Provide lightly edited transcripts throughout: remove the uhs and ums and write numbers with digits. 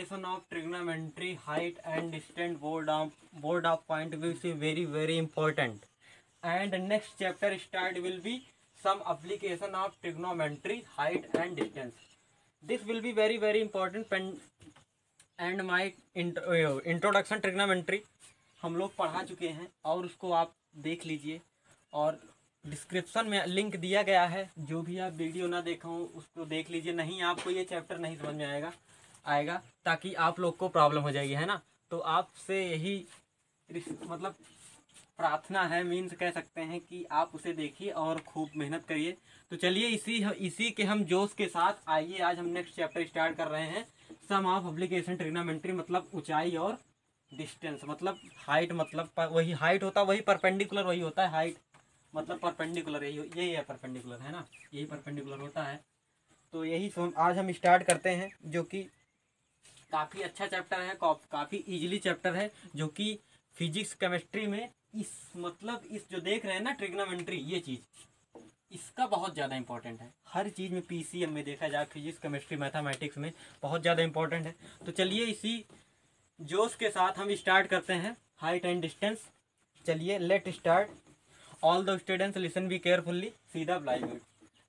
application of trigonometry, height and distance board of point will be very important. And next chapter start will be some application of trigonometry, height and distance. This will be very important. And my introduction trigonometry हम लोग पढ़ा चुके हैं और उसको आप देख लीजिए, और डिस्क्रिप्शन में लिंक दिया गया है। जो भी आप वीडियो ना देखा हो उसको देख लीजिए, नहीं आपको ये चैप्टर नहीं समझ में आएगा ताकि आप लोग को प्रॉब्लम हो जाएगी, है ना। तो आपसे यही मतलब प्रार्थना है, मीन्स कह सकते हैं कि आप उसे देखिए और खूब मेहनत करिए। तो चलिए इसी के हम जोश के साथ आइए आज हम नेक्स्ट चैप्टर स्टार्ट कर रहे हैं। सम ऑफ एप्लीकेशन ट्रिग्नोमेट्री मतलब ऊंचाई और डिस्टेंस मतलब हाइट, मतलब वही हाइट होता है, वही परपेंडिकुलर वही होता है। हाइट मतलब परपेंडिकुलर, यही है परपेंडिकुलर, है ना, यही परपेंडिकुलर होता है। तो यही आज हम स्टार्ट करते हैं, जो कि काफ़ी अच्छा चैप्टर है, काफ़ी इजीली चैप्टर है, जो कि फिजिक्स केमिस्ट्री में इस जो देख रहे हैं ना ट्रिग्नोमेट्री, ये चीज़ इसका बहुत ज़्यादा इंपॉर्टेंट है। हर चीज़ में पीसीएम में देखा जाए, फिजिक्स केमिस्ट्री मैथमेटिक्स में बहुत ज़्यादा इंपॉर्टेंट है। तो चलिए इसी जोश के साथ हम स्टार्ट करते हैं हाइट एंड डिस्टेंस। चलिए let start. All the students listen be carefully, see the blind.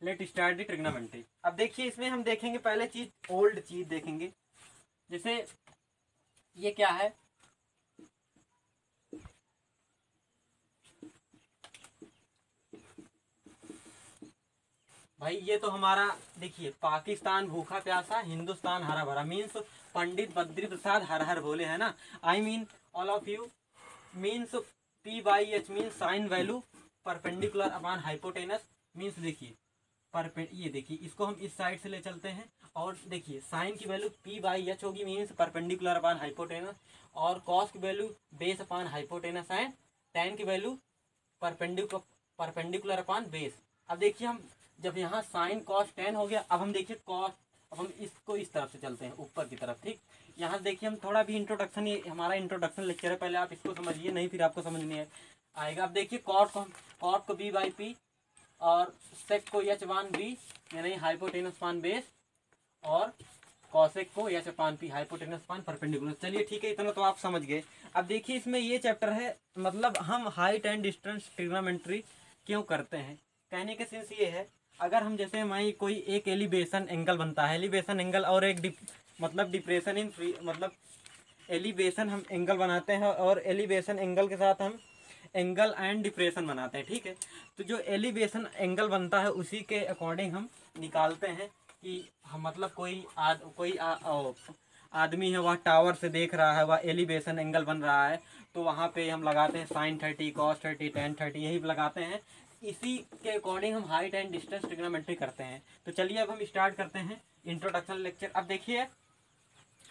Let start the trigonometry. अब देखिए इसमें हम देखेंगे पहले चीज़ ओल्ड चीज़ देखेंगे। जैसे ये क्या है, भाई ये तो हमारा देखिए पाकिस्तान भूखा प्यासा, हिंदुस्तान हरा भरा, मीन्स पंडित बद्री प्रसाद हर हर बोले, है ना। I mean all of you means P/H means sine value perpendicular upon hypotenuse. Means देखिए ये देखिए इसको हम इस साइड से ले चलते हैं, और देखिए साइन की वैल्यू P/H होगी मीन्स परपेंडिकुलर अपॉन हाइपोटेनस, और कॉस की value base upon hypotenuse and tan की वैल्यू परपेंडिकुलर अपॉन बेस। अब देखिए हम जब यहाँ साइन कॉस tan हो गया, अब हम देखिए कॉस, अब हम इसको इस तरफ से चलते हैं ऊपर की तरफ, ठीक। यहाँ देखिए हम थोड़ा भी इंट्रोडक्शन, ये हमारा इंट्रोडक्शन लेक्चर है, पहले आप इसको समझिए, नहीं फिर आपको समझ नहीं आएगा। अब देखिए कॉट को B/P और सेक को H/B यानी हाइपोटेनस पान बेस, और कॉसेक को H/P हाइपोटेनस पान परपेंडिकुलर। चलिए ठीक है, इतना तो आप समझ गए। अब देखिए इसमें ये चैप्टर है, मतलब हम हाइट एंड डिस्टेंस ट्रिग्नोमेट्री क्यों करते हैं। कहने के सेंस ये है, अगर हम जैसे हमारी कोई एक एलिवेशन एंगल बनता है, एलिवेशन एंगल और एक डिप्रेशन इन फ्री, मतलब एलिवेशन हम एंगल बनाते हैं और एलिवेशन एंगल के साथ हम एंगल एंड डिप्रेशन बनाते हैं, ठीक है। तो जो एलिवेशन एंगल बनता है उसी के अकॉर्डिंग हम निकालते हैं कि हम मतलब कोई आदमी है, वह टावर से देख रहा है, वह एलिवेशन एंगल बन रहा है, तो वहाँ पे हम लगाते हैं sin 30 cos 30 tan 30, यही लगाते हैं। इसी के अकॉर्डिंग हम हाइट एंड डिस्टेंस ट्रिग्नोमेट्री करते हैं। तो चलिए अब हम स्टार्ट करते हैं इंट्रोडक्शन लेक्चर। अब देखिए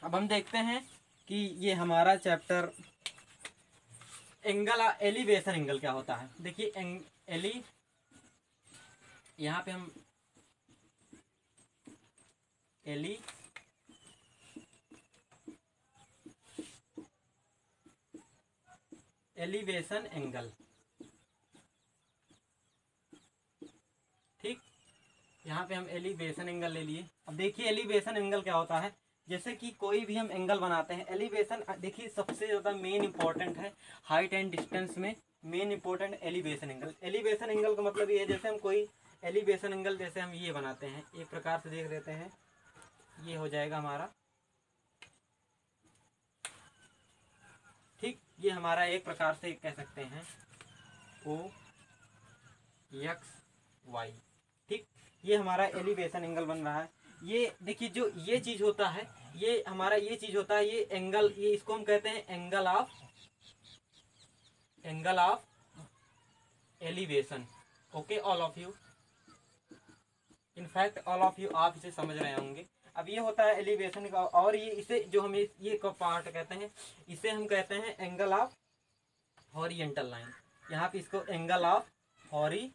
अब हम देखते हैं कि ये हमारा चैप्टर एंगल एलिवेशन एंगल क्या होता है। देखिए यहाँ पे हम एलिवेशन एंगल, ठीक, यहाँ पे हम एलिवेशन एंगल ले लिए। अब देखिए एलिवेशन एंगल क्या होता है। जैसे कि कोई भी हम एंगल बनाते हैं, एलिवेशन देखिए सबसे ज़्यादा मेन इंपॉर्टेंट है हाइट एंड डिस्टेंस में, main important elevation angle. Elevation angle का मतलब ये है, जैसे हम कोई एलिवेशन एंगल जैसे हम ये बनाते हैं, एक प्रकार से देख लेते हैं, ये हो जाएगा हमारा, ठीक, ये हमारा एक प्रकार से कह सकते हैं OXY, ठीक, ये हमारा एलिवेशन एंगल बन रहा है। ये देखिए जो ये चीज़ होता है, ये हमारा ये चीज़ होता है, ये एंगल, ये इसको हम कहते हैं angle of elevation. Okay all of you, in fact all of you आप इसे समझ रहे होंगे। अब ये होता है एलिवेशन का, और ये इसे जो हम ये का पार्ट कहते हैं, इसे हम कहते हैं एंगल ऑफ हॉरिजेंटल लाइन। यहाँ पे इसको एंगल ऑफ हॉरिजेंटल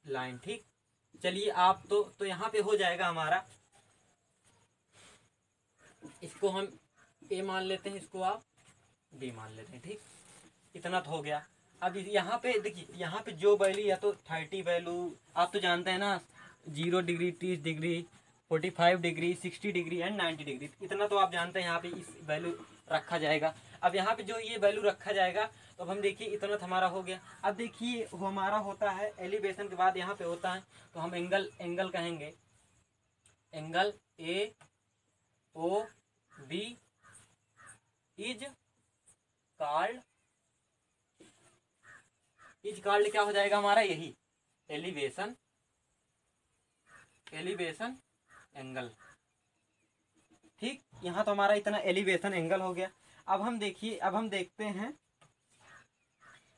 लाइन, ठीक। चलिए आप तो यहाँ पे हो जाएगा हमारा, इसको हम A मान लेते हैं, इसको आप B मान लेते हैं, ठीक, इतना तो हो गया। अब यहाँ पे देखिए, यहाँ पे जो वैल्यू या तो 30 वैल्यू, आप तो जानते हैं ना 0 degree, 30 degree, 45 degree, 60 degree and 90 degree. इतना तो आप जानते हैं यहाँ पे इस वैल्यू रखा जाएगा। अब यहाँ पे जो ये वैल्यू रखा जाएगा तो अब हम देखिए इतना तो हमारा हो गया। अब देखिए वो हमारा होता है एलिवेशन के बाद यहाँ पे होता है, तो हम एंगल कहेंगे, angle A O B is called क्या हो जाएगा हमारा, यही एलिवेशन एंगल। ठीक, यहाँ तो हमारा इतना एलिवेशन एंगल हो गया। अब हम देखिए, अब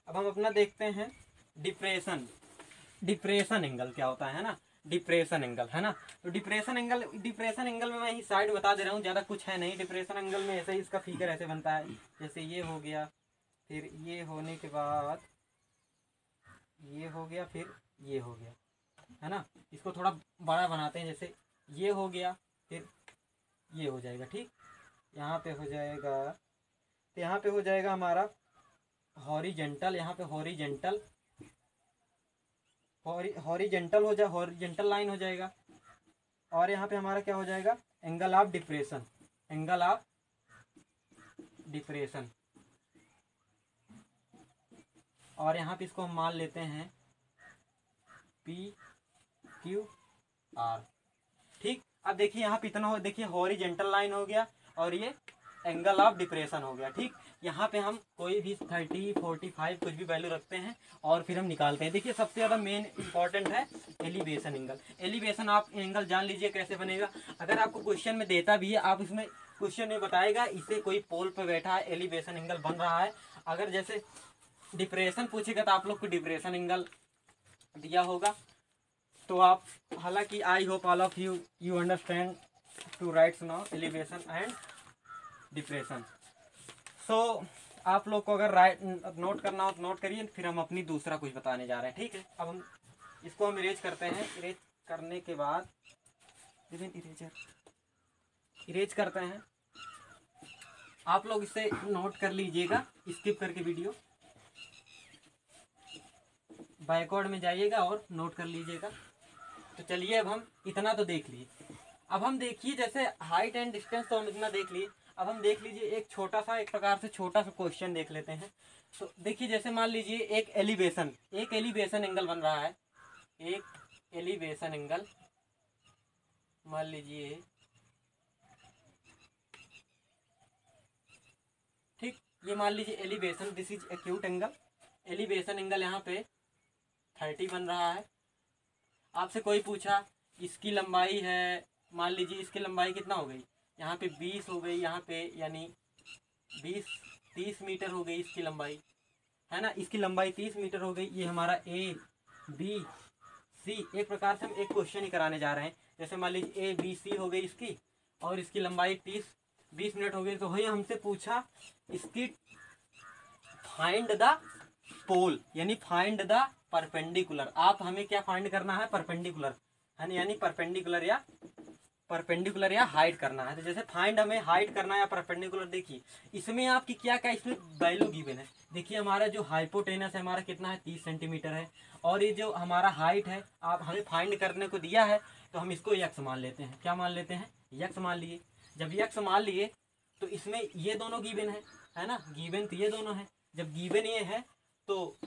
हम अपना देखते हैं डिप्रेशन एंगल क्या होता है ना, डिप्रेशन एंगल है ना। तो डिप्रेशन एंगल में मैं ही साइड बता दे रहा हूँ, ज़्यादा कुछ है नहीं। डिप्रेशन एंगल में ऐसे ही इसका फिगर ऐसे बनता है, जैसे ये हो गया, फिर ये होने के बाद ये हो गया, फिर ये हो गया, है ना। इसको थोड़ा बड़ा बनाते हैं, जैसे ये हो गया, फिर ये हो जाएगा। ठीक, यहाँ पे हो जाएगा, तो यहाँ पे हो जाएगा हमारा हॉरिजेंटल, यहाँ पे हॉरिजेंटल हो जाए, हॉरिजेंटल लाइन हो जाएगा। और यहाँ पे हमारा क्या हो जाएगा, एंगल ऑफ डिप्रेशन। और यहाँ पे इसको हम मान लेते हैं PQR। ठीक, अब देखिए यहाँ पे इतना हो, देखिए हॉरिजेंटल लाइन हो गया और ये एंगल ऑफ डिप्रेशन हो गया। ठीक, यहाँ पे हम कोई भी 30, 45 कुछ भी वैल्यू रखते हैं और फिर हम निकालते हैं। देखिए सबसे ज़्यादा मेन इंपॉर्टेंट है एलिवेशन एंगल। एलिवेशन आप एंगल जान लीजिए कैसे बनेगा। अगर आपको क्वेश्चन में देता भी है, आप इसमें क्वेश्चन में बताएगा इसे कोई पोल पर बैठा है, एलिवेशन एंगल बन रहा है। अगर जैसे डिप्रेशन पूछेगा तो आप लोग को डिप्रेशन एंगल दिया होगा। तो आप, हालांकि I hope all of you understand to right now elevation and depression. So आप लोग को अगर राइट नोट करना हो तो नोट करिए, फिर हम अपनी दूसरा कुछ बताने जा रहे हैं। ठीक है, अब हम इसको हम इरेज करते हैं। इरेज करने के बाद इरेज करते हैं। आप लोग इसे नोट कर लीजिएगा, स्किप करके वीडियो बैकवर्ड में जाइएगा और नोट कर लीजिएगा। तो चलिए, अब हम इतना तो देख लिए। अब हम देखिए जैसे हाइट एंड डिस्टेंस तो हम इतना देख लिए। अब हम देख लीजिए एक छोटा सा, एक प्रकार से छोटा सा क्वेश्चन देख लेते हैं। तो देखिए जैसे मान लीजिए एक एलिवेशन एंगल बन रहा है, एक एलिवेशन एंगल मान लीजिए। ठीक, ये मान लीजिए elevation, this is acute angle. Elevation angle यहाँ पे 30 बन रहा है। आपसे कोई पूछा इसकी लंबाई है, मान लीजिए इसकी लंबाई कितना हो गई, यहाँ पे 20 हो गई, यहाँ पे यानी 30 मीटर हो गई इसकी लंबाई, है ना। इसकी लंबाई 30 मीटर हो गई। ये हमारा ABC, एक प्रकार से हम एक क्वेश्चन ही कराने जा रहे हैं। जैसे मान लीजिए ABC हो गई इसकी, और इसकी लंबाई 20 मिनट हो गई। तो वही हमसे पूछा इसकी फाइंड द पोल, यानी फाइंड द परपेंडिकुलर। आप हमें क्या फाइंड करना है, परपेंडिकुलर, है ना, यानी परपेंडिकुलर या हाइट करना है। तो जैसे फाइंड हमें हाइट करना है या परपेंडिकुलर, देखिए इसमें आपकी क्या क्या इसमें वैल्यू गिवन है। देखिए हमारा जो हाइपोटेनस है हमारा कितना है, 30 सेंटीमीटर है। और ये जो हमारा हाइट है, आप हमें फाइंड करने को दिया है, तो हम इसको यक्स मान लेते हैं। क्या मान लेते हैं, यक्स मान लिए। जब यक्स मान लिए तो इसमें ये दोनों गिवन है ना, गिवन तो ये दोनों है। जब गिवन ये है तो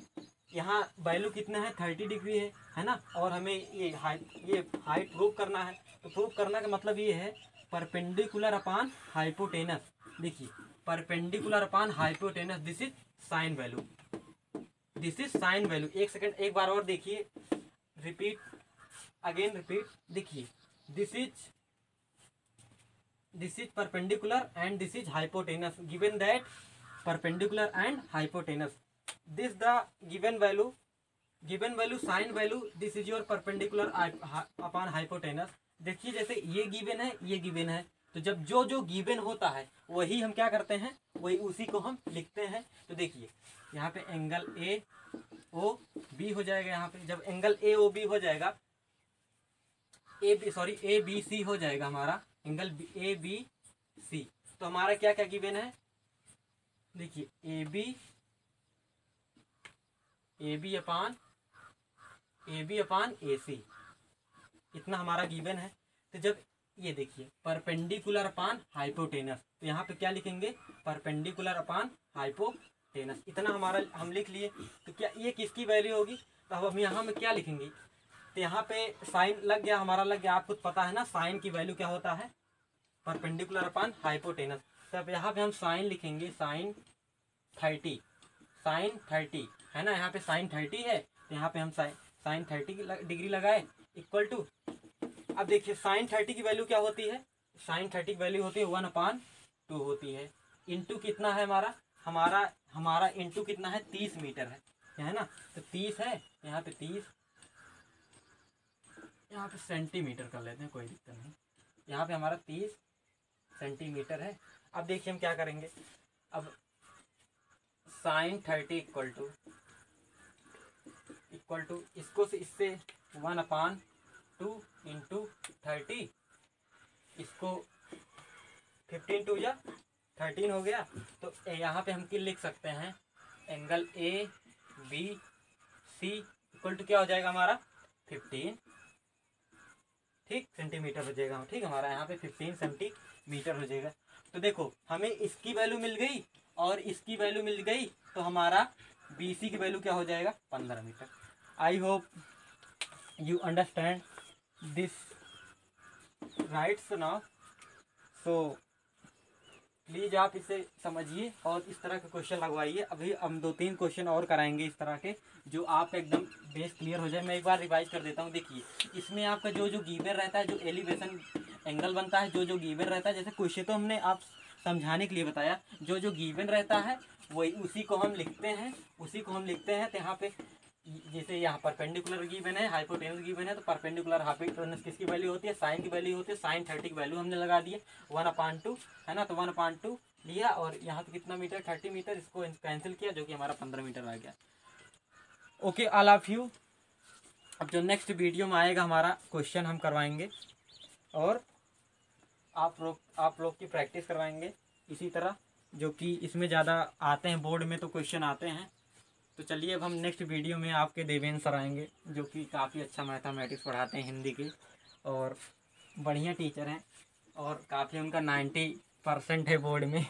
यहाँ वैल्यू कितना है, 30 डिग्री है ना। और हमें ये हाइट प्रूव करना है। तो प्रूव करना का मतलब ये है परपेंडिकुलर अपॉन हाइपोटेनस। देखिए perpendicular upon hypotenuse, this is sine value, एक सेकंड, एक बार और देखिए, रिपीट, देखिए this is perpendicular and this is hypotenuse, given that perpendicular and hypotenuse, this the given value sin value, this is your perpendicular upon hypotenuse। देखिए जैसे ये given है, तो जब जो गिवन होता है वही हम क्या करते हैं, वही उसी को हम लिखते हैं। तो देखिए यहाँ पे एंगल AOB हो जाएगा। यहाँ पे जब एंगल AOB हो जाएगा, ABC हो जाएगा हमारा एंगल ABC। तो हमारा क्या क्या गिवन है, देखिए AB अपॉन AC, इतना हमारा गिवन है। तो जब ये देखिए परपेंडिकुलर अपान हाइपोटेनस, तो यहाँ पे क्या लिखेंगे, परपेंडिकुलर अपान हाइपोटेनस, इतना हमारा हम लिख लिए। तो क्या ये किसकी वैल्यू होगी, तो अब हम यहाँ में क्या लिखेंगे, तो यहाँ पे साइन लग गया, हमारा लग गया, आपको पता है ना साइन की वैल्यू क्या होता है, परपेंडिकुलर अपान हाइपोटेनस। तब यहाँ पे हम साइन लिखेंगे, साइन 30, साइन 30 है ना, यहाँ पे साइन 30 है, तो यहाँ पे हम साइन 30 डिग्री लगाए इक्वल टू, अब देखिए साइन 30 की वैल्यू क्या होती है, साइन 30 की वैल्यू होती है 1/2 होती है, इंटू कितना है हमारा इंटू कितना है 30 मीटर है ना, तो 30 है, यहाँ पे 30, यहाँ पे सेंटीमीटर कर लेते हैं, कोई दिक्कत नहीं, यहाँ पे हमारा 30 सेंटीमीटर है। अब देखिए हम क्या करेंगे, अब साइन 30 इक्वल टू इसको से इससे 1/2 इंटू 30, इसको 15 टू या 13 हो गया। तो यहाँ पे हम क्या लिख सकते हैं, angle A B C equal to क्या हो जाएगा हमारा 15, ठीक, सेंटीमीटर हो जाएगा, ठीक, हमारा यहाँ पे 15 सेंटीमीटर हो जाएगा। तो देखो हमें इसकी वैल्यू मिल गई और इसकी वैल्यू मिल गई, तो हमारा बी सी की वैल्यू क्या हो जाएगा 15 metre. I hope you understand this rights now, so please आप इसे समझिए और इस तरह के क्वेश्चन लगवाइए। अभी हम 2-3 क्वेश्चन और कराएंगे इस तरह के, जो आप एकदम बेस क्लियर हो जाए। मैं एक बार रिवाइज कर देता हूँ। देखिए इसमें आपका जो गिवन रहता है, जो एलिवेशन एंगल बनता है, जो गिवन रहता है, जैसे क्वेश्चन तो हमने आप समझाने के लिए बताया, जो गिवन रहता है वही उसी को हम लिखते हैं, तो यहाँ पे जैसे यहाँ परपेंडिकुलर गिवन है, हाइपोटेनस गिवन है, तो परपेंडिकुलर हाइपोटेनस किसकी वैल्यू होती है, साइन की वैल्यू होती है, साइन 30 की वैल्यू हमने लगा दी है 1/2 है ना, तो 1/2 लिया, और यहाँ पे कितना मीटर 30 मीटर, इसको कैंसिल किया, जो कि हमारा 15 मीटर आ गया। ओके ऑल ऑफ यू, अब जो नेक्स्ट वीडियो में आएगा हमारा क्वेश्चन हम करवाएंगे और आप लोग की प्रैक्टिस करवाएंगे इसी तरह, जो कि इसमें ज़्यादा आते हैं, बोर्ड में तो क्वेश्चन आते हैं। तो चलिए अब हम नेक्स्ट वीडियो में आपके देवेंद्र सर आएंगे, जो कि काफ़ी अच्छा मैथमेटिक्स पढ़ाते हैं हिंदी के, और बढ़िया टीचर हैं, और काफ़ी उनका 90% है बोर्ड में,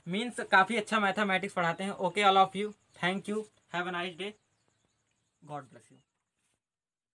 मीन्स काफ़ी अच्छा मैथमेटिक्स पढ़ाते हैं। Okay all of you, thank you, have a nice day, God bless you.